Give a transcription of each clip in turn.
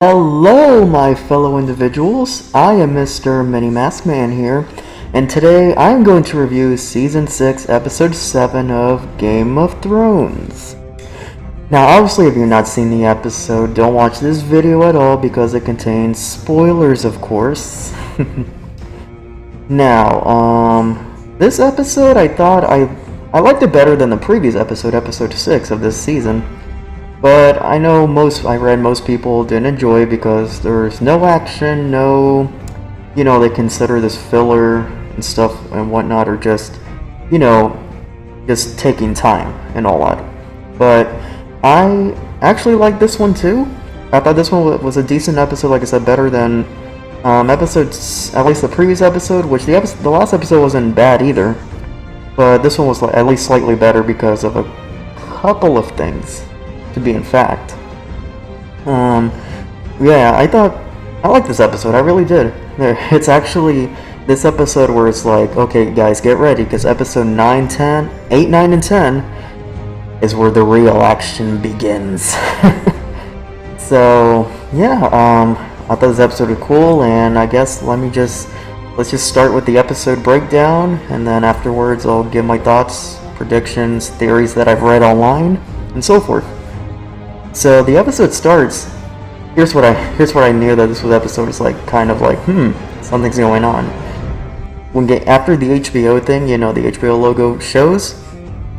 Hello, my fellow individuals. I am Mr. Mini Mask Man here, and today I am going to review Season 6, Episode 7 of Game of Thrones. Now, obviously, if you've not seen the episode, don't watch this video at all because it contains spoilers, of course. Now, this episode I thought I liked it better than the previous episode, Episode 6 of this season. But I know I read most people didn't enjoy it because there's no action, they consider this filler and stuff and whatnot, or just, just taking time and all that. But I actually like this one too. I thought this one was a decent episode, like I said, better than episodes, at least the previous episode, which the last episode wasn't bad either. But this one was at least slightly better because of a couple of things. To be in fact. Yeah, I liked this episode. I really did. It's actually this episode where it's like, okay, guys, get ready, because episode 9, 8, 9, and 10 is where the real action begins. So, yeah, I thought this episode was cool, and I guess let's just start with the episode breakdown, and then afterwards I'll give my thoughts, predictions, theories that I've read online, and so forth. So the episode starts. Here's what I knew that this episode was like, kind of like, something's going on. After the HBO thing, the HBO logo shows,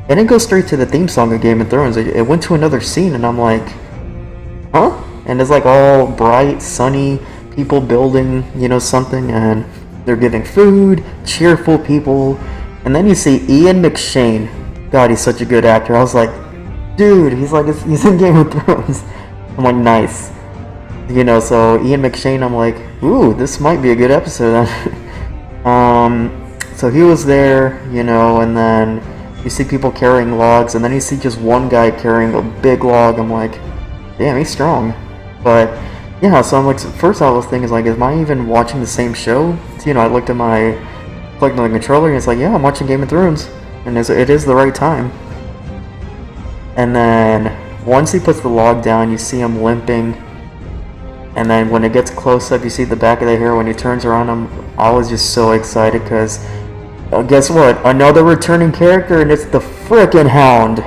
and it goes straight to the theme song of Game of Thrones. It went to another scene, and I'm like, huh? And it's like all bright, sunny, people building, something, and they're giving food, cheerful people, and then you see Ian McShane. God, he's such a good actor. I was like, dude, he's in Game of Thrones. I'm like, nice. So Ian McShane, I'm like, ooh, this might be a good episode. So he was there, and then you see people carrying logs, and then you see just one guy carrying a big log. I'm like, damn, he's strong. But yeah, so I'm like, first I was thinking, like, am I even watching the same show? So, I looked at clicked on the controller, and it's like, yeah, I'm watching Game of Thrones, and it is the right time. And then once he puts the log down, you see him limping. And then when it gets close up, you see the back of the hair. When he turns around him, I was just so excited because guess what? Another returning character, and it's the frickin' Hound.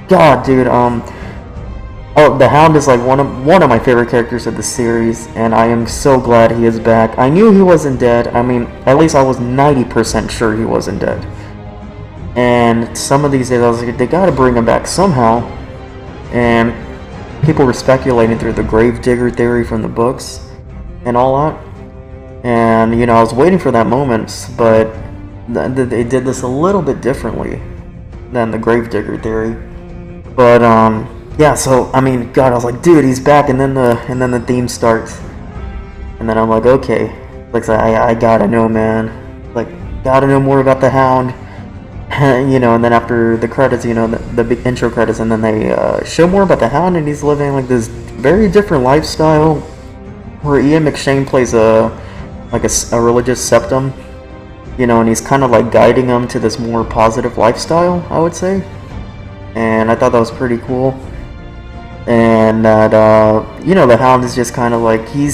God, dude. The Hound is like one of my favorite characters of the series, and I am so glad he is back. I knew he wasn't dead. I mean, at least I was 90% sure he wasn't dead. And some of these days I was like, they gotta bring him back somehow. And people were speculating through the Gravedigger theory from the books and all that. And, I was waiting for that moment, but they did this a little bit differently than the Gravedigger theory. But, yeah, so, I mean, God, I was like, dude, he's back, and then the theme starts. And then I'm like, okay. Like, I gotta know, man. Like, gotta know more about the Hound. And then after the credits, the big intro credits, and then they show more about the Hound, and he's living like this very different lifestyle, where Ian McShane plays a religious septum, and he's kind of like guiding him to this more positive lifestyle, I would say. And I thought that was pretty cool. And that the Hound is just kind of like he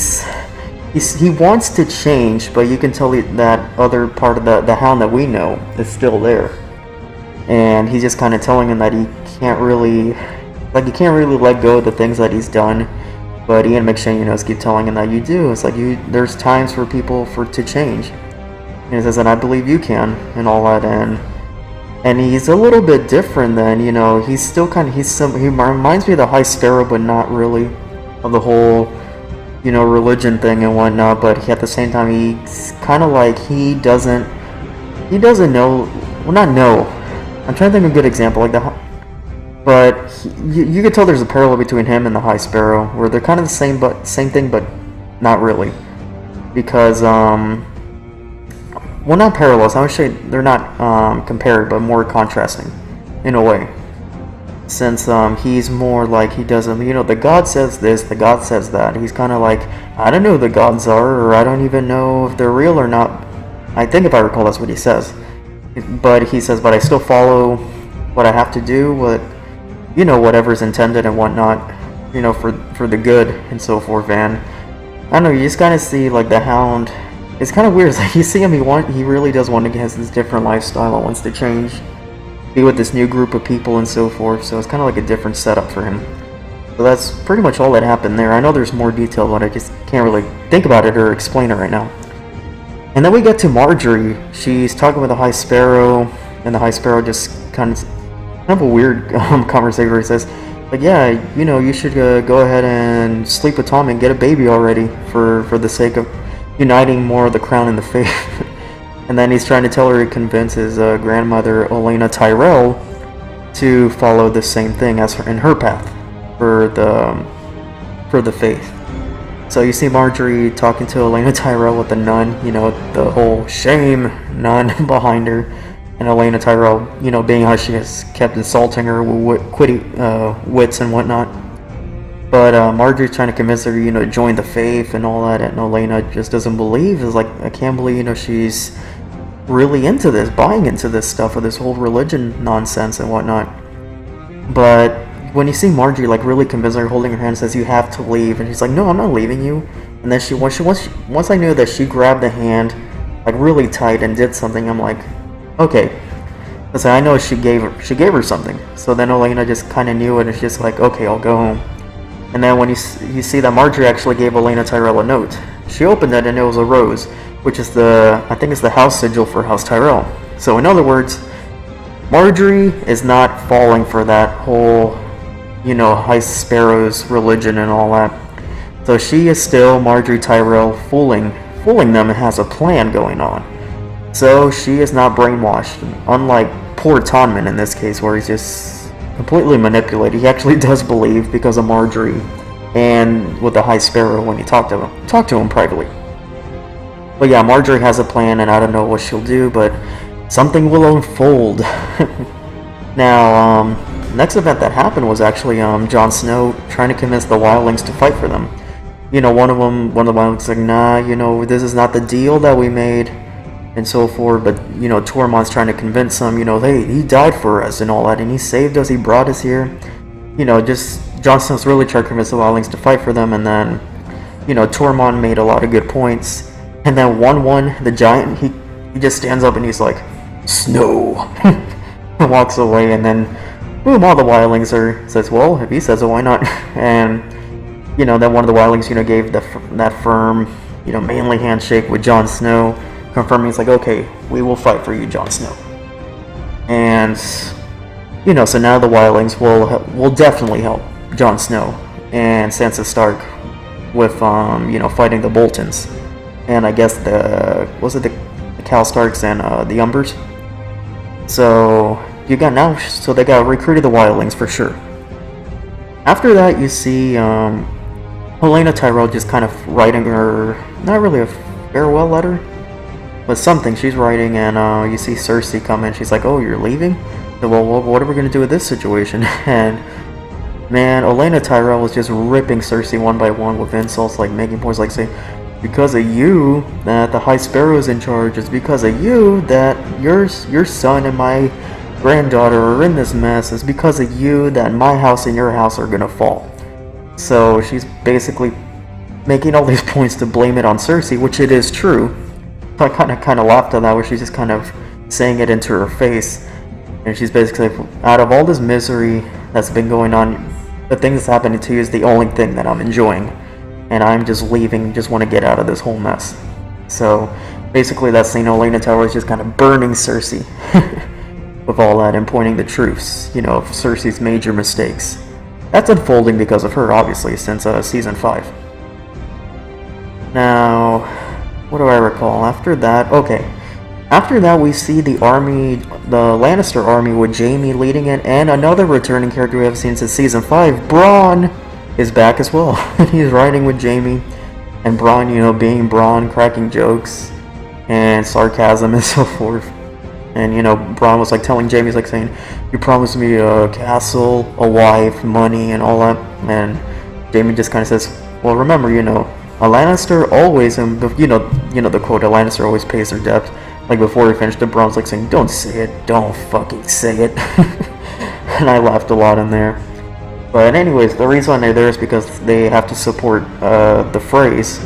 wants to change, but you can tell that other part of the Hound that we know is still there. And he's just kind of telling him that he can't really let go of the things that he's done. But Ian McShane, keep telling him that you do. It's like there's times for people to change. And he says, and I believe you can, and all that. And he's a little bit different than, he's still he reminds me of the High Sparrow, but not really, of the whole, religion thing and whatnot. But at the same time, he's kind of like, he doesn't know, well, not know. I'm trying to think of a good example, but you can tell there's a parallel between him and the High Sparrow, where they're kind of the same thing, but not really, because well, not parallels. I would say they're not compared, but more contrasting, in a way. Since he's more like, he doesn't, the God says this, the God says that. He's kind of like, I don't know who the gods are, or I don't even know if they're real or not. I think, if I recall, that's what he says. But he says, but I still follow what I have to do, whatever's intended and whatnot. for the good and so forth. And I don't know, you just kind of see like the Hound. It's kind of weird. It's like you see him, he really does want to get this different lifestyle and wants to change, be with this new group of people and so forth. So it's kind of like a different setup for him. So that's pretty much all that happened there. I know there's more detail, but I just can't really think about it or explain it right now. And then we get to Marjorie. She's talking with the High Sparrow, and the High Sparrow just kind of a weird conversation where he says, like, yeah, you should go ahead and sleep with Tom and get a baby already for the sake of uniting more of the crown and the faith. And then he's trying to tell her, he convinces grandmother Olenna Tyrell to follow the same thing as her in her path for the faith. So you see Marjorie talking to Olenna Tyrell with the nun, the whole shame nun behind her, and Olenna Tyrell, being how she has kept insulting her with wits and whatnot. But Marjorie's trying to convince her, to join the faith and all that, and Olenna just doesn't believe. It's like, I can't believe, she's really into this, buying into this stuff, with this whole religion nonsense and whatnot. But when you see Marjorie like really convincing her, holding her hand, says you have to leave, and she's like, no, I'm not leaving you. And then once I knew that she grabbed the hand like really tight and did something, I'm like, okay. So I know she gave her something. So then Olenna just kind of knew it, and it's just like, okay, I'll go home. And then when you see that Marjorie actually gave Olenna Tyrell a note, she opened it and it was a rose, which is I think it's the house sigil for House Tyrell. So in other words, Marjorie is not falling for that whole, High Sparrow's religion and all that. So she is still Marjorie Tyrell, fooling them, and has a plan going on. So she is not brainwashed, unlike poor Tonman in this case, where he's just completely manipulated. He actually does believe because of Marjorie and with the High Sparrow when you talk to him privately. But yeah, Marjorie has a plan, and I don't know what she'll do, but something will unfold. Now, next event that happened was actually Jon Snow trying to convince the wildlings to fight for them. One of the wildlings was like, nah, this is not the deal that we made, and so forth. But Tormund's trying to convince him, hey, he died for us and all that, and he saved us, he brought us here. Just Jon Snow's really trying to convince the wildlings to fight for them, and then Tormund made a lot of good points. And then 1-1, the giant, he just stands up and he's like, Snow, and walks away. And then boom, all the wildlings says, well, if he says it, why not? And then one of the wildlings gave that firm manly handshake with Jon Snow, confirming it's like, okay, we will fight for you, Jon Snow. And so now the wildlings will definitely help Jon Snow and Sansa Stark with fighting the Boltons, and I guess the Cal Starks and the Umbers. So they got recruited the wildlings for sure. After that, you see Olenna Tyrell just kind of writing her, not really a farewell letter, but something she's writing, and you see Cersei come in. She's like, oh, you're leaving? So, well, what are we going to do with this situation? And man, Olenna Tyrell was just ripping Cersei one by one with insults, like making points like saying, because of you that the High Sparrow is in charge. It's because of you that your son and my granddaughter are in this mess. It's because of you that my house and your house are gonna fall. So she's basically making all these points to blame it on Cersei, which it is true. So I kind of laughed at that, where she's just kind of saying it into her face, and she's basically like, out of all this misery that's been going on, the thing that's happening to you is the only thing that I'm enjoying, and I'm just leaving, just want to get out of this whole mess. So basically that scene, Olenna Tyrell is just kind of burning Cersei with all that, and pointing the truths, of Cersei's major mistakes. That's unfolding because of her, obviously, since season 5. Now, what do I recall? After that, we see the army, the Lannister army, with Jaime leading it, and another returning character we have seen since season 5, Bronn, is back as well. He's riding with Jaime, and Bronn, being Bronn, cracking jokes and sarcasm and so forth. And Bronn was like telling Jaime, he's like saying, you promised me a castle, a wife, money, and all that. And Jaime just kind of says, well, remember, a Lannister always, and the quote, a Lannister always pays their debt. Like before he finished, the Bronn's like saying, don't say it, don't fucking say it. And I laughed a lot in there. But anyways, the reason they're there is because they have to support the Freys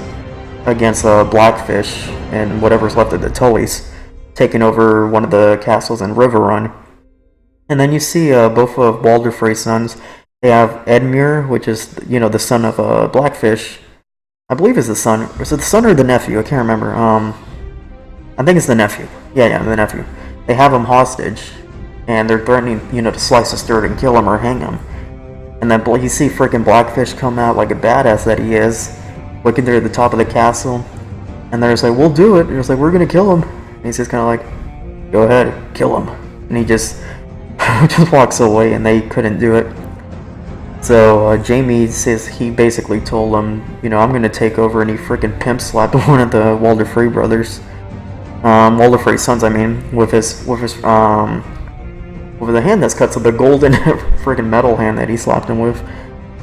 against Blackfish and whatever's left of the Tullys, taking over one of the castles in Riverrun. And then you see both of Walder Frey's sons. They have Edmure, which is the son of Blackfish. I believe is the son. Is it the son or the nephew? I can't remember. I think it's the nephew. Yeah, the nephew. They have him hostage, and they're threatening, to slice his throat and kill him or hang him. And then you see freaking Blackfish come out like a badass that he is, looking there at the top of the castle. And they're just like, we'll do it. And he's like, we're gonna kill him. And he's just kind of like, go ahead, kill him. And he just walks away, and they couldn't do it. So Jaime says he basically told him, I'm gonna take over, and he freaking pimp slapped one of the Walder Frey brothers, Walder Frey's sons, I mean, with the hand that's cut, so the golden freaking metal hand that he slapped him with.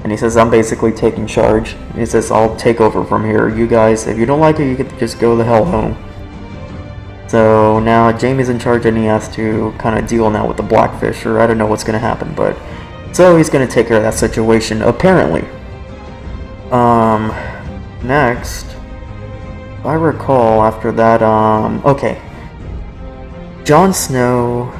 And he says, I'm basically taking charge. And he says, I'll take over from here. You guys, if you don't like it, you can just go the hell home. So now Jaime's in charge, and he has to kind of deal now with the Blackfish, or I don't know what's going to happen, but so he's going to take care of that situation, apparently. Next, if I recall after that, okay. Jon Snow,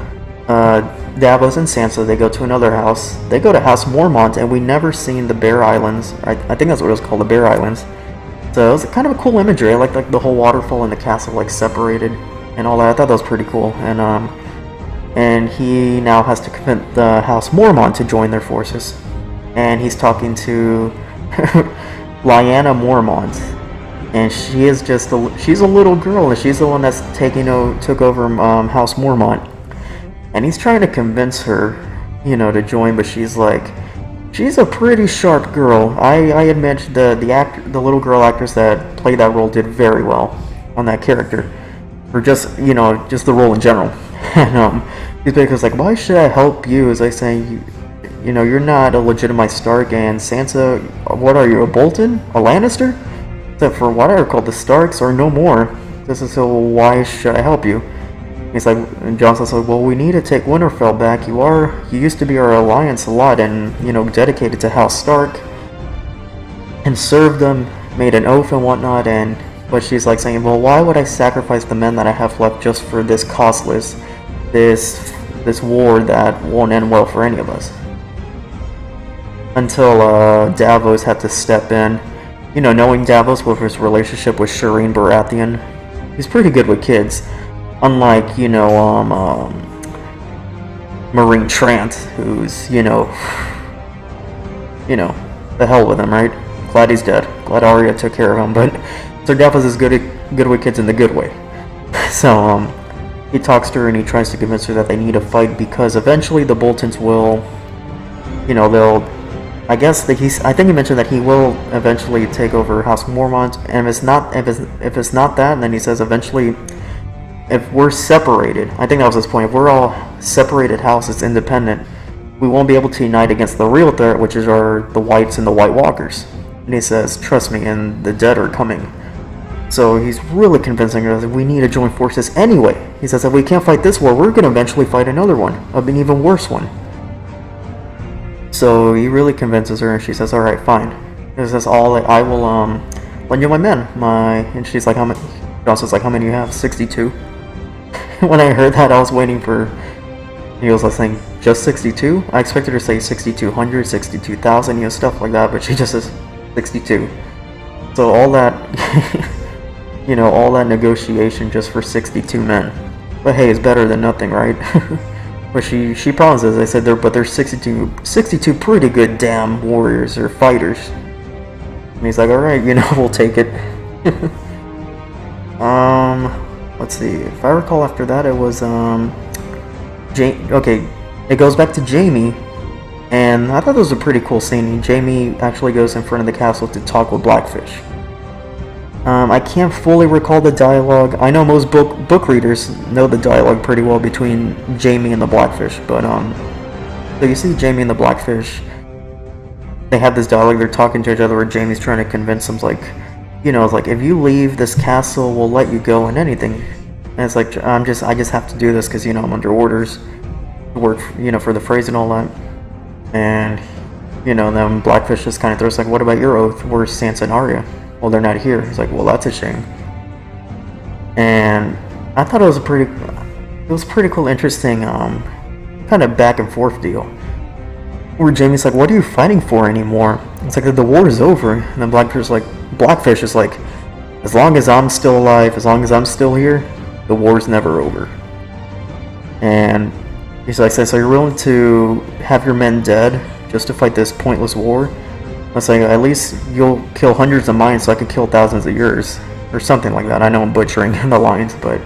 Davos and Sansa, they go to another house. They go to House Mormont, and we never seen the Bear Islands. I think that's what it was called, the Bear Islands. So it was kind of a cool imagery. I like the whole waterfall and the castle like separated and all that. I thought that was pretty cool. And he now has to convince the House Mormont to join their forces. And he's talking to Lyanna Mormont, and she is she's a little girl, and she's the one that's took over House Mormont. And he's trying to convince her, to join, but she's a pretty sharp girl. I admit the little girl actress that played that role did very well on that character, or just the role in general. And he's basically like, why should I help you? As I say, you're not a legitimate Stark, and Sansa, what are you, a Bolton, a Lannister? Except for what I recall, the Starks are no more. This is so. Why should I help you? He's like, and Johnson's like, well, we need to take Winterfell back. You used to be our alliance a lot, and dedicated to House Stark, and served them, made an oath and whatnot. But she's like saying, well, why would I sacrifice the men that I have left just for this costless, this war that won't end well for any of us? Until Davos had to step in. Knowing Davos with his relationship with Shireen Baratheon, he's pretty good with kids. Unlike, Marine Trant, who's, the hell with him, right? Glad he's dead. Glad Arya took care of him, but so Davos is good with kids in the good way. So, he talks to her, and he tries to convince her that they need to fight, because eventually the Boltons will, I think he mentioned that he will eventually take over House Mormont, and if it's not that, then he says eventually, if we're separated, I think that was his point, if we're all separated houses, independent, we won't be able to unite against the real threat, which is the Whites and the White Walkers. And he says, trust me, and the dead are coming. So he's really convincing her that we need to join forces anyway. He says, if we can't fight this war, we're going to eventually fight another one, an even worse one. So he really convinces her, and she says, alright, fine. He says, I will lend you my men. And she's like, how many? Johnson's like, how many do you have? 62. When I heard that, I was waiting for, he was saying, just 62? I expected her to say 6,200, 62,000, stuff like that, but she just says 62. So all that, all that negotiation just for 62 men. But hey, it's better than nothing, right? But she promises, I said, they're 62 pretty good damn warriors or fighters. And he's like, alright, we'll take it. Let's see, if I recall after that, it was, okay, it goes back to Jaime, and I thought that was a pretty cool scene. Jaime actually goes in front of the castle to talk with Blackfish. I can't fully recall the dialogue. I know most book readers know the dialogue pretty well between Jaime and the Blackfish, but, so you see Jaime and the Blackfish, they have this dialogue, they're talking to each other, where Jaime's trying to convince them, it's like, if you leave this castle, we'll let you go and anything. And it's like, I just have to do this because, I'm under orders to work, for the Freys and all that. And you know, then Blackfish just kind of throws like, what about your oath? Where's Sansa and Arya? Well, they're not here. He's like, well, that's a shame. And I thought it was pretty cool, interesting, kind of back and forth deal. Where Jaime's like, what are you fighting for anymore? It's like, the war is over. And then Blackfish is like, as long as I'm still alive, as long as I'm still here, the war's never over. And he's like, so you're willing to have your men dead just to fight this pointless war? I was like, at least you'll kill hundreds of mine so I can kill thousands of yours. Or something like that. I know I'm butchering the lines, but...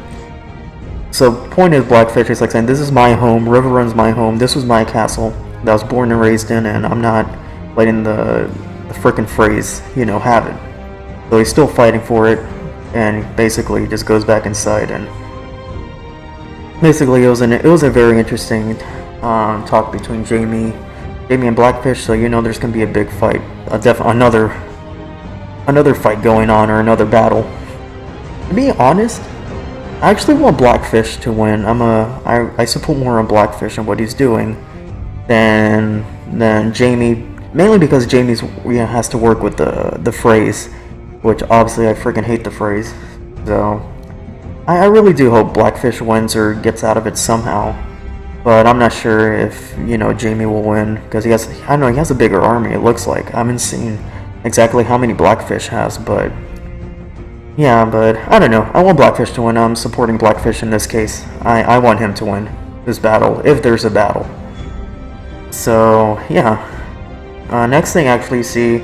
So, point is, Blackfish is like saying, this is my home, Riverrun's my home, this was my castle that I was born and raised in, and I'm not letting the frickin' phrase, you know, have it. So he's still fighting for it, and basically just goes back inside, and... Basically, it was a very interesting talk between Jaime and Blackfish, so you know there's gonna be a big fight. Another fight going on, or another battle. To be honest, I actually want Blackfish to win. I support more on Blackfish and what he's doing than Jaime, mainly because Jaime's has to work with the phrase, which obviously I freaking hate the phrase. So I really do hope Blackfish wins or gets out of it somehow. But I'm not sure if, you know, Jaime will win, because he has a bigger army, it looks like. I haven't seen exactly how many Blackfish has, but yeah, but I don't know. I want Blackfish to win. I'm supporting Blackfish in this case. I want him to win this battle, if there's a battle. So yeah, next thing actually you see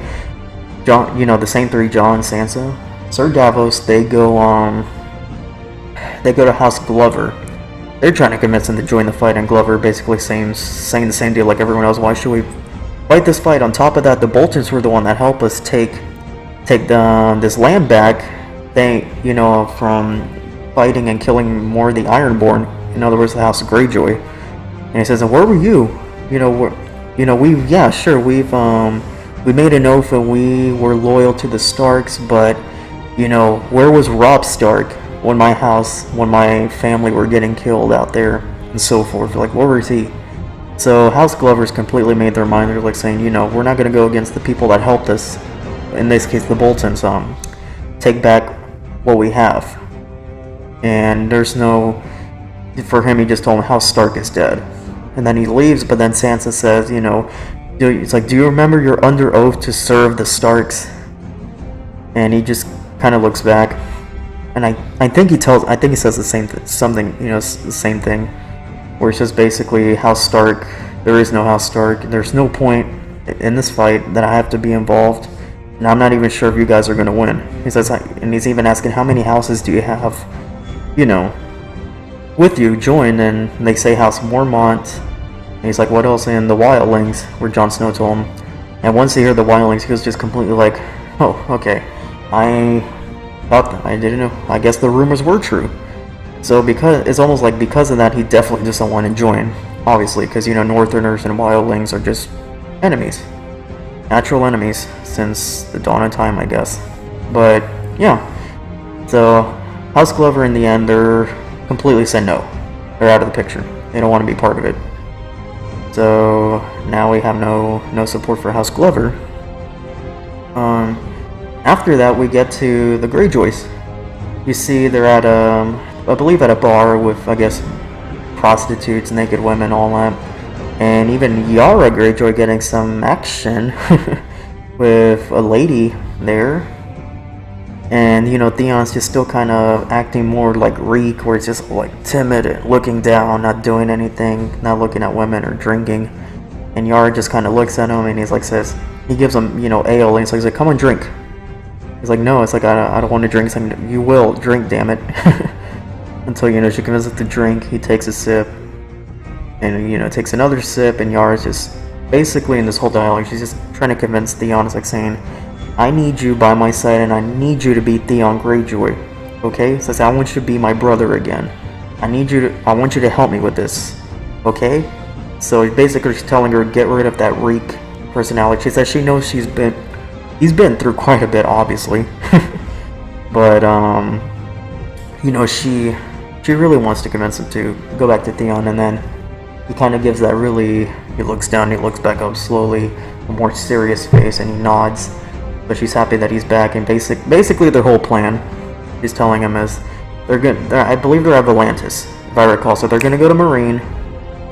Jon, you know, the same three, Jon, Sansa, Sir Davos, they go to House Glover. They're trying to convince him to join the fight, and Glover basically saying the same deal like everyone else. Why should we fight this fight? On top of that, the Boltons were the one that helped us take this land back. They, you know, from fighting and killing more of the Ironborn. In other words, the House of Greyjoy. And he says, "And where were you? You know, we made an oath and we were loyal to the Starks, but you know, where was Robb Stark when my family were getting killed out there and so forth? Like, where was he?" So House Glover's completely made their mind. They're like saying, you know, we're not going to go against the people that helped us. In this case, the Boltons. Take back what we have. And there's no... For him, he just told him House Stark is dead. And then he leaves, but then Sansa says, you know, it's like, do you remember you're under oath to serve the Starks? And he just kind of looks back. And I think he says the same something, you know, the same thing. Where it's just basically House Stark, there is no House Stark, there's no point in this fight that I have to be involved, and I'm not even sure if you guys are going to win. He says, and he's even asking, how many houses do you have, you know, with you, join? And they say House Mormont, and he's like, what else? And the Wildlings, where Jon Snow told him. And once he heard the Wildlings, he was just completely like, oh, okay, I didn't know, I guess the rumors were true. So it's almost like because of that, he definitely doesn't want to join, obviously, because, you know, Northerners and Wildlings are just enemies, natural enemies since the dawn of time, I guess. But yeah, so House Glover in the end, they're completely said no, they're out of the picture. They don't want to be part of it. So now we have no support for House Glover. After that, we get to the Greyjoys. You see, they're at I believe at a bar with, I guess, prostitutes, naked women, all that. And even Yara Greyjoy getting some action with a lady there. And, you know, Theon's just still kind of acting more like Reek, where he's just like timid and looking down, not doing anything, not looking at women or drinking. And Yara just kind of looks at him and he's like, he gives him, you know, ale, and he's like, come on, drink. He's like, no, it's like, I don't want to drink. It's like, you will drink, damn it. Until, you know, she convinces him to drink. He takes a sip, and, you know, takes another sip, and Yara's just basically in this whole dialogue, she's just trying to convince Theon. It's like saying, I need you by my side, and I need you to be Theon Greyjoy. Okay? Says, I want you to be my brother again. I want you to help me with this. Okay? So basically she's telling her, get rid of that Reek personality. She says she knows he's been through quite a bit, obviously. But you know, she really wants to convince him to go back to Theon, and then he kind of gives that really, he looks down, he looks back up slowly, a more serious face, and he nods. But she's happy that he's back, and basically their whole plan, she's telling him, is I believe they're at Volantis, if I recall. So they're gonna go to Meereen.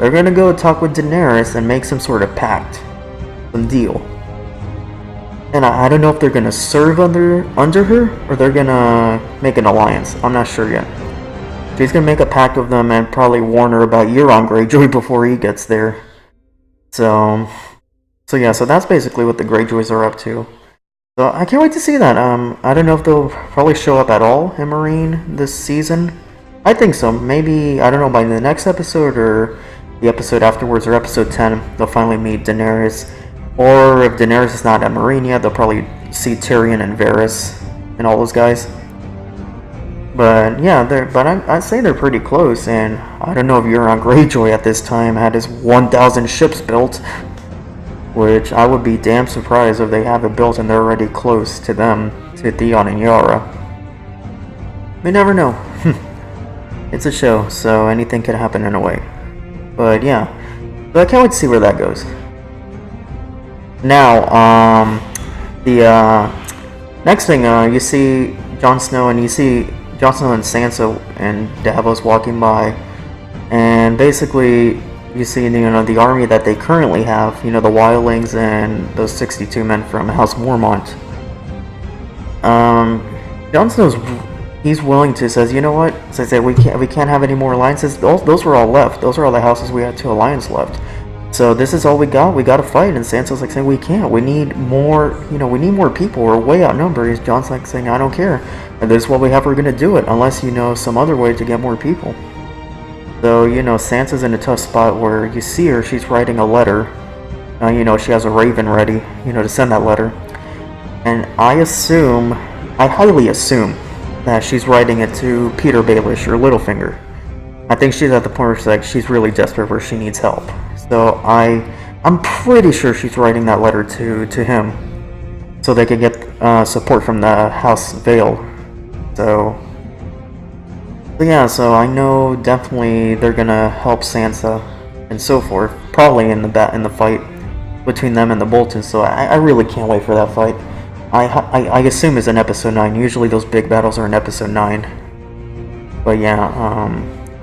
They're gonna go talk with Daenerys and make some sort of pact, some deal. And I don't know if they're gonna serve under her, or they're gonna make an alliance. I'm not sure yet. She's gonna make a pact with them and probably warn her about Euron Greyjoy before he gets there. So yeah, so that's basically what the Greyjoys are up to. So I can't wait to see that. I don't know if they'll probably show up at all in Meereen this season. I think so. Maybe, I don't know, by the next episode or the episode afterwards, or episode 10, they'll finally meet Daenerys. Or if Daenerys is not at Meereen yet, they'll probably see Tyrion and Varys and all those guys. But yeah, I'd say they're pretty close, and I don't know if Euron Greyjoy at this time had his 1,000 ships built, which I would be damn surprised if they have it built and they're already close to them, to Theon and Yara. We never know. It's a show, so anything could happen in a way. But yeah, so I can't wait to see where that goes. Now, the next thing, you see Jon Snow, and you see Jon Snow and Sansa and Davos walking by, and basically you see, the army that they currently have, the wildlings and those 62 men from House Mormont. Jon Snow's, he's willing to, says, you know what? So I say we can't have any more alliances. Those were all left. Those are all the houses we had 2 alliances left. So this is all we got. We got to fight. And Sansa's like saying we can't. We need more. We need more people. We're way outnumbered. Jon's like saying I don't care. And this is what we have. We're gonna do it unless you know some other way to get more people. So, Sansa's in a tough spot where you see her, she's writing a letter. She has a raven ready, to send that letter. And I highly assume, that she's writing it to Peter Baelish or Littlefinger. I think she's at the point where she's really desperate, where she needs help. So I'm pretty sure she's writing that letter to him, so they could get support from the House Vale. So yeah, so I know definitely they're gonna help Sansa and so forth, probably in the fight between them and the Boltons. So I really can't wait for that fight. I assume it's in episode 9. Usually those big battles are in episode 9. But yeah,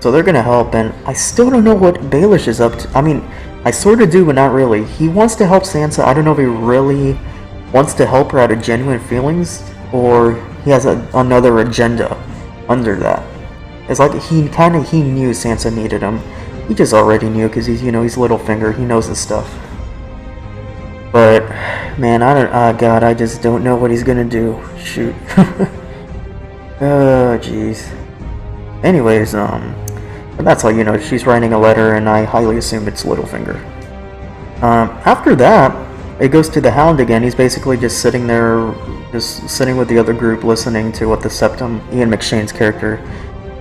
so they're gonna help, and I still don't know what Baelish is up to. I mean, I sort of do, but not really. He wants to help Sansa. I don't know if he really wants to help her out of genuine feelings, or he has another agenda under that. It's like he knew Sansa needed him. He just already knew because he's he's Littlefinger. He knows his stuff. But man, I just don't know what he's gonna do. Shoot. Oh jeez. Anyways, but that's all. She's writing a letter, and I highly assume it's Littlefinger. After that, it goes to the Hound again. He's basically just sitting there, just sitting with the other group, listening to what the Septum, Ian McShane's character,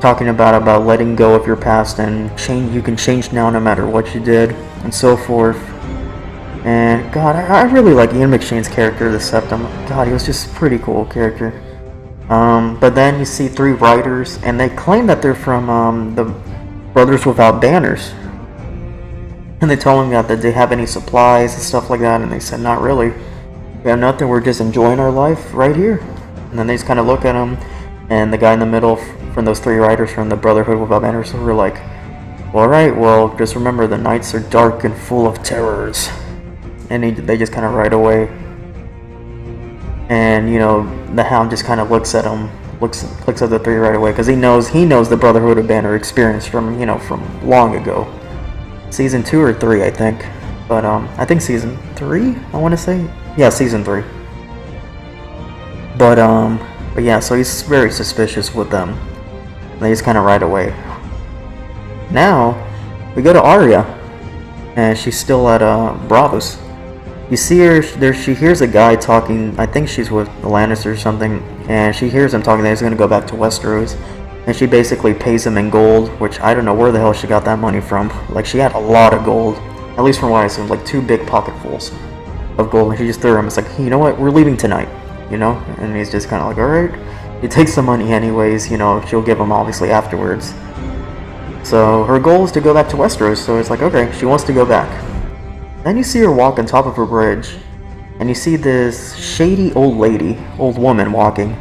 talking about letting go of your past and change. You can change now no matter what you did, and so forth. And God, I really like Ian McShane's character, the Septum. God, he was just a pretty cool character. But then you see 3 writers, and they claim that they're from the Brothers Without Banners. And they told him that they have any supplies and stuff like that, and they said, not really. We have nothing, we're just enjoying our life right here. And then they just kind of look at him, and the guy in the middle from those 3 writers from the Brotherhood Without Banners were like, alright, well, just remember the nights are dark and full of terrors. And they just kind of write away. And, the Hound just kind of looks at him, looks at the 3 right away, because he knows the Brotherhood of Banner experience from long ago. Season 2 or 3, I think. But, I think season 3, I want to say. Yeah, season 3. But yeah, so he's very suspicious with them. They just kind of right away. Now, we go to Arya, and she's still at Braavos. You see her there. She hears a guy talking. I think she's with the Lannisters or something, and she hears him talking that he's going to go back to Westeros, and she basically pays him in gold, which I don't know where the hell she got that money from. Like, she had a lot of gold, at least from what I assume, like 2 big pocketfuls of gold, and she just threw him. It's like, you know what, we're leaving tonight, and he's just kind of like, alright. He takes the money anyways, she'll give him obviously afterwards. So her goal is to go back to Westeros, so it's like, okay, she wants to go back. Then you see her walk on top of a bridge, and you see this shady old woman walking.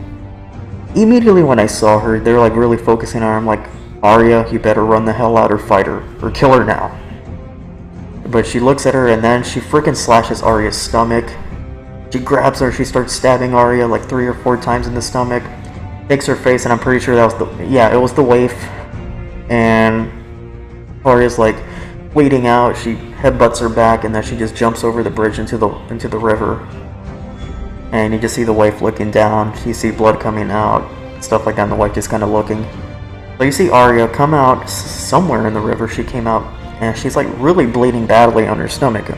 Immediately when I saw her, they're like really focusing on her. I'm like, Arya, you better run the hell out or fight her, or kill her now. But she looks at her and then she freaking slashes Arya's stomach. She grabs her, she starts stabbing Arya like 3 or 4 times in the stomach. Takes her face, and I'm pretty sure that was it was the waif. And Arya's like bleeding out, she headbutts her back, and then she just jumps over the bridge into the river. And you just see the wife looking down, you see blood coming out, stuff like that, and the wife just kind of looking. So you see Arya come out somewhere in the river. She came out, and she's like really bleeding badly on her stomach.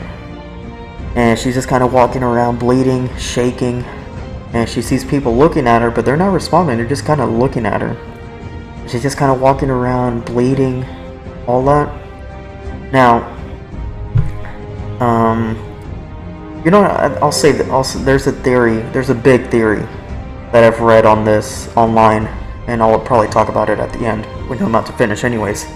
And she's just kind of walking around bleeding, shaking, and she sees people looking at her, but they're not responding, they're just kind of looking at her. She's just kind of walking around bleeding, all that. Now, you know, I'll say that also there's a big theory that I've read on this online, and I'll probably talk about it at the end when I'm about to finish anyways.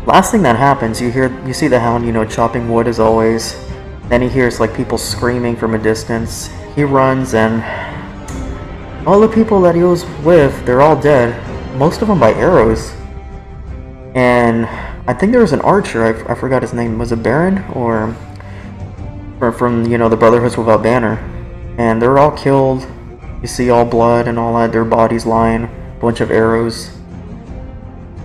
Last thing that happens, you see the Hound, you know, chopping wood as always. Then he hears like people screaming from a distance. He runs, and all the people that he was with, they're all dead. Most of them by arrows. And I think there was an archer, I forgot his name. Was it Baron? Or from you know, the Brotherhoods Without Banner. And they're all killed. You see all blood and all that, their bodies lying, a bunch of arrows.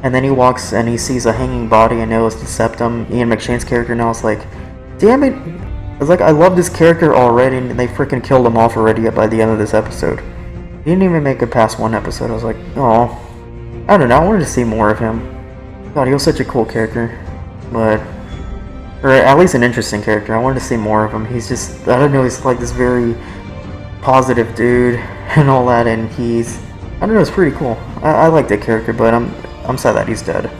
And then he walks and he sees a hanging body, and it was the Septum, Ian McShane's character. Now it's like, damn it. It's like, I love this character already, and they freaking killed him off already by the end of this episode. He didn't even make it past 1 episode. I was like, oh, I don't know, I wanted to see more of him. God, he was such a cool character. But, or at least an interesting character. I wanted to see more of him. He's just, I don't know, he's like this very positive dude and all that, and he's, I don't know, it's pretty cool. I like that character, but I'm sad that he's dead.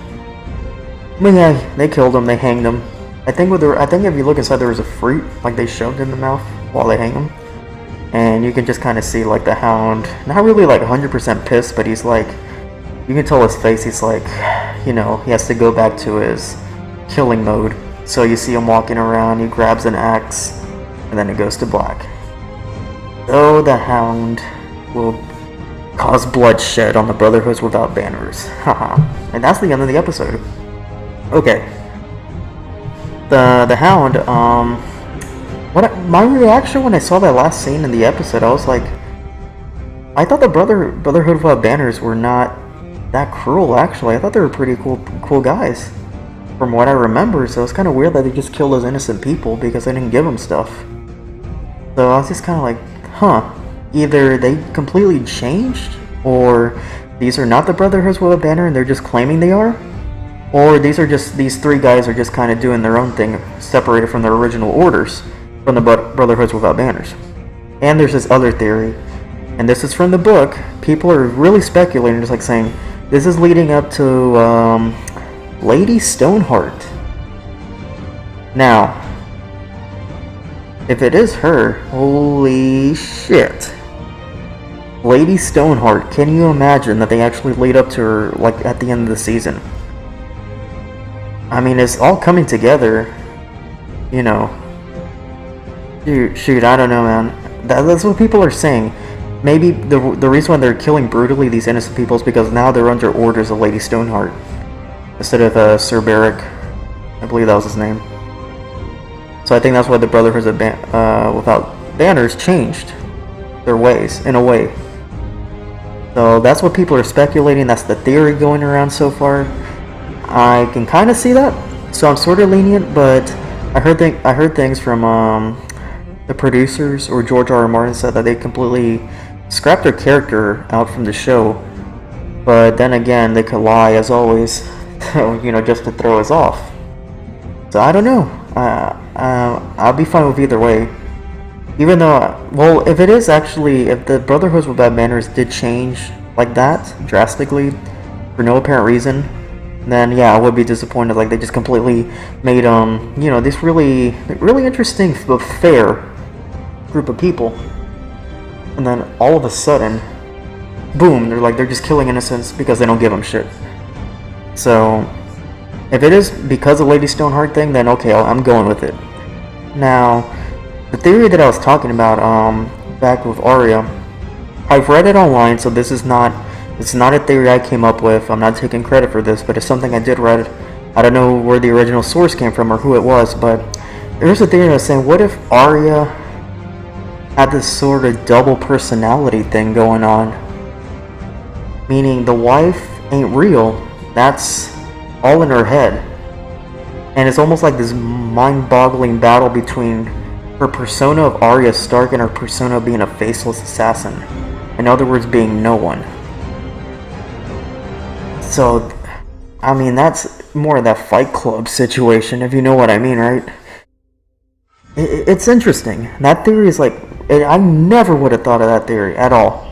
But yeah, they killed him, they hanged him. I think if you look inside, there was a fruit like they shoved in the mouth while they hang him, and you can just kind of see like the Hound, not really like 100% pissed, but he's like, you can tell his face, he's like, you know, he has to go back to his killing mode. So you see him walking around, he grabs an axe, and then it goes to black. So the Hound will cause bloodshed on the Brotherhoods Without Banners. Haha. And that's the end of the episode. Okay. The Hound, my reaction when I saw that last scene in the episode, I was like, I thought the Brotherhood Without Banners were not that cruel, actually. I thought they were pretty cool guys, from what I remember, so it's kind of weird that they just killed those innocent people because they didn't give them stuff. So I was just kind of like, huh, either they completely changed, or these are not the Brotherhoods Without Banner and they're just claiming they are, or these 3 guys are just kind of doing their own thing, separated from their original orders from the Brotherhoods Without Banners. And there's this other theory, and this is from the book. People are really speculating, just like saying, this is leading up to Lady Stoneheart. Now, if it is her, holy shit. Lady Stoneheart, can you imagine that they actually lead up to her like at the end of the season? I mean, it's all coming together, you know. Shoot, I don't know, man. That's what people are saying. Maybe the reason why they're killing brutally these innocent people is because now they're under orders of Lady Stoneheart instead of Sir Beric. I believe that was his name. So I think that's why the Brotherhoods Without Banners changed their ways, in a way. So that's what people are speculating. That's the theory going around so far. I can kind of see that, so I'm sort of lenient, but I heard things from the producers, or George R. R. Martin said that they completely scrapped their character out from the show, but then again, they could lie as always, you know, just to throw us off. So I don't know. I'll be fine with either way. Even though, well, if the Brotherhoods Without Banners did change like that drastically for no apparent reason, then yeah, I would be disappointed. Like, they just completely made you know, this really interesting but fair group of people, and then all of a sudden, boom, they're just killing innocents because they don't give them shit. So if it is because of Lady Stoneheart thing, then okay, I'm going with it. Now, the theory that I was talking about back with Arya, I've read it online, so it's not a theory I came up with. I'm not taking credit for this, but it's something I did read. I don't know where the original source came from or who it was, but there's a theory that was saying, what if Arya had this sort of double personality thing going on? Meaning the wife ain't real, that's all in her head. And it's almost like this mind-boggling battle between her persona of Arya Stark and her persona of being a faceless assassin. In other words, being no one. So, I mean, that's more of that Fight Club situation, if you know what I mean, right? It's interesting. That theory is like, I never would have thought of that theory at all.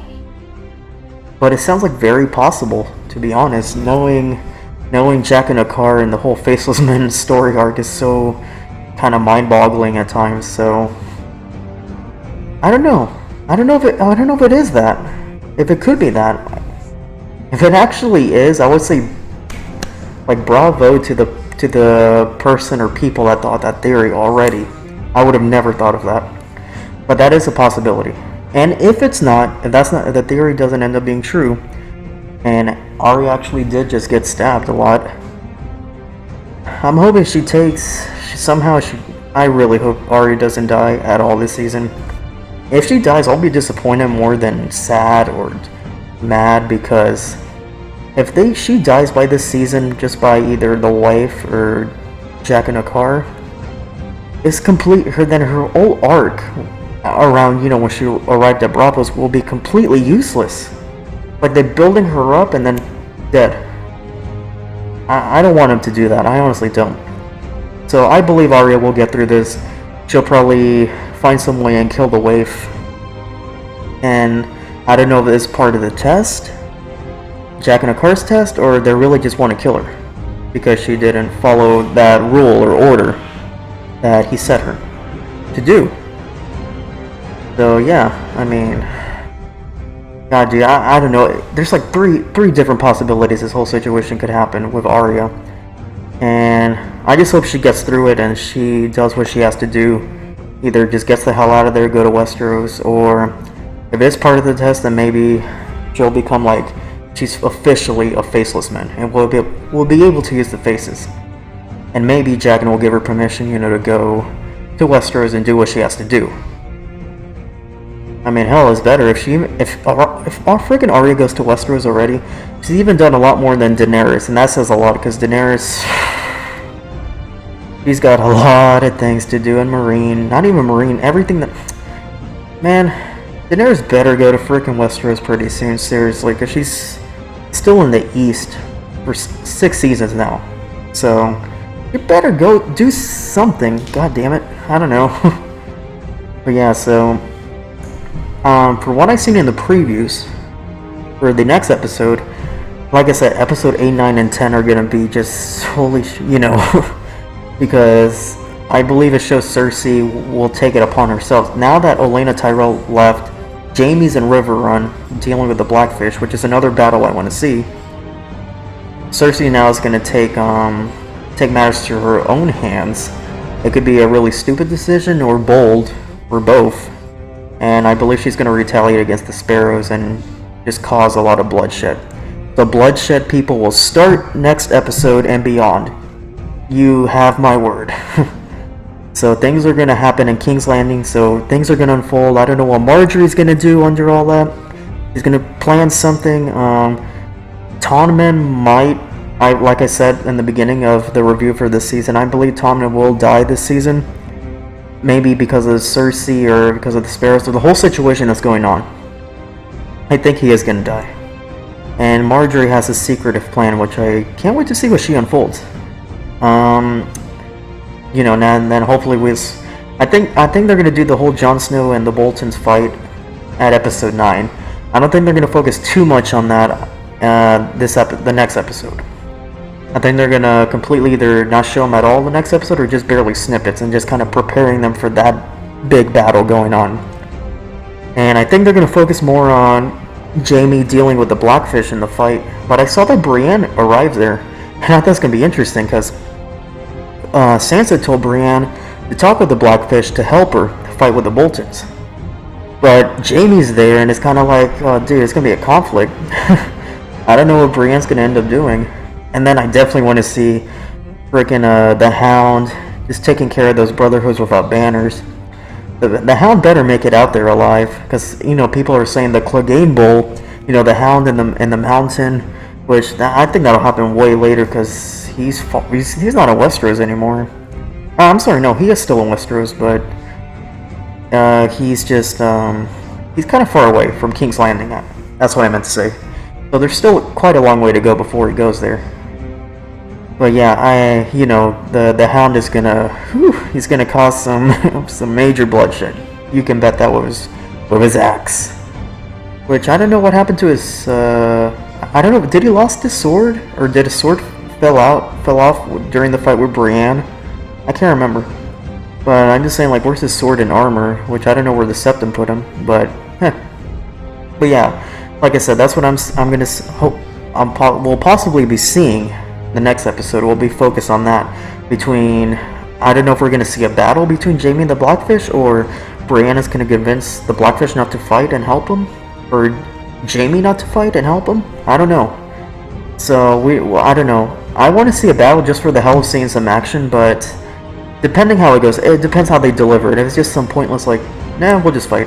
But it sounds like very possible, to be honest. Knowing Jack and Akar and the whole Faceless Men story arc is so kind of mind-boggling at times. So I don't know. I don't know if it is that. If it could be that. If it actually is, I would say, like, bravo to the person or people that thought that theory already. I would have never thought of that. But that is a possibility. And if it's not, if the theory doesn't end up being true, and Arya actually did just get stabbed a lot, I'm hoping I really hope Arya doesn't die at all this season. If she dies, I'll be disappointed more than sad or mad, because if she dies by this season just by either the wife or Jack and Akar, it's complete. Then her whole arc around, when she arrived at Braavos will be completely useless. Like, they're building her up and then dead. I don't want him to do that. I honestly don't. So I believe Arya will get through this. She'll probably find some way and kill the waif. And I don't know if it's part of the test, Jack and Akar's test, or they really just want to kill her because she didn't follow that rule or order that he set her to do. So yeah, I mean, God, dude, I don't know. There's like three different possibilities this whole situation could happen with Arya, and I just hope she gets through it and she does what she has to do. Either just gets the hell out of there, go to Westeros, or if it's part of the test, then maybe she'll become like, she's officially a faceless man, and we'll be able to use the faces. And maybe Jaqen will give her permission, to go to Westeros and do what she has to do. I mean, hell, it's better if freaking Arya goes to Westeros already. She's even done a lot more than Daenerys, and that says a lot, because Daenerys, she's got a lot of things to do in Meereen. Not even Meereen, everything that... Man, Daenerys better go to freaking Westeros pretty soon, seriously, because she's still in the East for 6 seasons now. So, you better go do something, god damn it. I don't know. But yeah, so... for what I've seen in the previews for the next episode, like I said, episode 8, 9, and 10 are gonna be just holy because I believe it shows Cersei will take it upon herself. Now that Olenna Tyrell left, Jaime's in Riverrun dealing with the Blackfish, which is another battle I want to see. Cersei now is gonna take matters to her own hands. It could be a really stupid decision or bold, or both. And I believe she's going to retaliate against the Sparrows and just cause a lot of bloodshed. The bloodshed, people, will start next episode and beyond. You have my word. So things are going to happen in King's Landing, so things are going to unfold. I don't know what Marjorie's going to do under all that. She's going to plan something. Tommen might, like I said in the beginning of the review for this season, I believe Tommen will die this season. Maybe because of Cersei or because of the Sparrows or the whole situation that's going on. I think he is going to die. And Marjorie has a secretive plan, which I can't wait to see what she unfolds. And then hopefully I think they're going to do the whole Jon Snow and the Boltons fight at episode 9. I don't think they're going to focus too much on that the next episode. I think they're going to completely either not show them at all the next episode or just barely snippets and just kind of preparing them for that big battle going on. And I think they're going to focus more on Jaime dealing with the Blackfish in the fight. But I saw that Brienne arrived there. And I thought that's going to be interesting because Sansa told Brienne to talk with the Blackfish to help her fight with the Boltons. But Jaime's there, and it's kind of like, oh, dude, it's gonna be a conflict. I don't know what Brienne's gonna end up doing. And then I definitely want to see freaking the Hound just taking care of those Brotherhoods without banners. The Hound better make it out there alive, because you know people are saying the Clegane Bowl, you know, the Hound in the mountain, which I think that'll happen way later because he's not in Westeros anymore. I'm sorry, no, he is still in Westeros, but he's just he's kind of far away from King's Landing. That's what I meant to say. So there's still quite a long way to go before he goes there. But yeah, you know, the Hound is gonna, he's gonna cause some major bloodshed. You can bet that with his axe. Which I don't know what happened to his. I don't know. Did he lost his sword, or did his sword fell off during the fight with Brienne? I can't remember. But I'm just saying, like, where's his sword and armor? Which I don't know where the Septon put him. But yeah, like I said, that's what I'm gonna hope. We'll possibly be seeing. The next episode will be focused on that. Between, I don't know if we're going to see a battle between Jaime and the Blackfish, or Brienne is going to convince the Blackfish not to fight and help him, or Jaime not to fight and help him. I don't know. So I don't know. I want to see a battle just for the hell of seeing some action, but depending how it goes, it depends how they deliver it. If it's just some pointless like, nah, we'll just fight.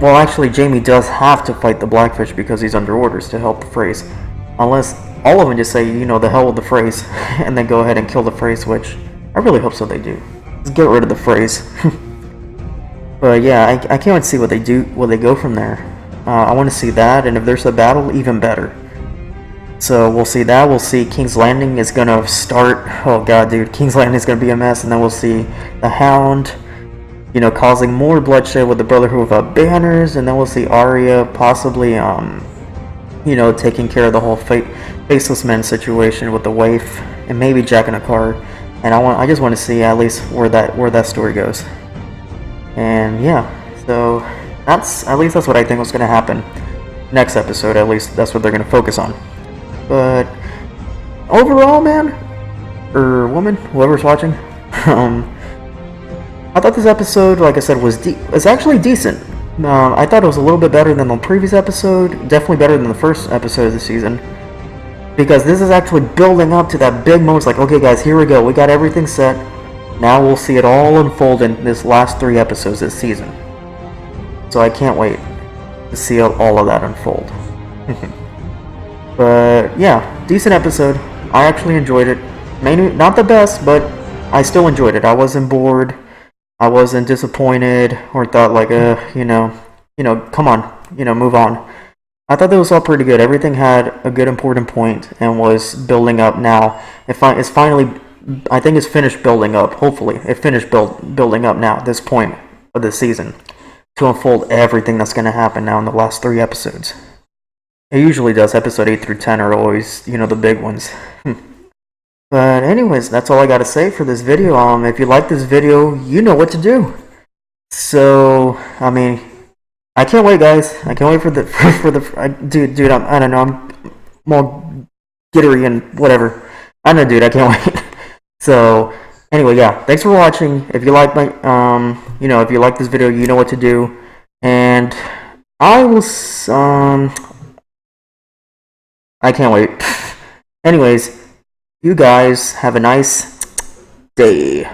Well, actually, Jaime does have to fight the Blackfish because he's under orders to help the Freys, unless all of them just say, you know, the hell with the Freys, and then go ahead and kill the Freys, which I really hope so they do. Just get rid of the Freys. But yeah, I can't wait to see what they do, where they go from there. I want to see that, and if there's a battle, even better. So we'll see that. We'll see King's Landing is gonna start. Oh god, dude, King's Landing is gonna be a mess, and then we'll see the Hound, you know, causing more bloodshed with the Brotherhood without banners, and then we'll see Arya possibly, you know, taking care of the whole faceless men situation with the waif, and maybe Jack in a car. And I just want to see at least where that story goes. And yeah, so that's what I think was going to happen next episode. At least that's what they're going to focus on. But overall, man, or woman, whoever's watching, I thought this episode, like I said, was actually decent. I thought it was a little bit better than the previous episode, definitely better than the first episode of the season, because this is actually building up to that big moment. It's like, okay guys, here we go, we got everything set, now we'll see it all unfold in this last 3 episodes this season. So I can't wait to see all of that unfold. But yeah, decent episode. I actually enjoyed it. Maybe not the best, but I still enjoyed it. I wasn't bored. I wasn't disappointed or thought like, you know, come on, you know, move on. I thought that was all pretty good. Everything had a good important point and was building up now. It's finally, I think it's finished building up. Hopefully, it finished building up now at this point of the season to unfold everything that's going to happen now in the last 3 episodes. It usually does. Episode 8 through 10 are always, you know, the big ones. But anyways, that's all I gotta say for this video. If you like this video, you know what to do. So, I mean, I can't wait, guys. I can't wait for the dude. I don't know. I'm more gittery and whatever. I don't know, dude. I can't wait. So, anyway, yeah. Thanks for watching. If you like my, you know, if you like this video, you know what to do. And I will, I can't wait. Anyways. You guys have a nice day.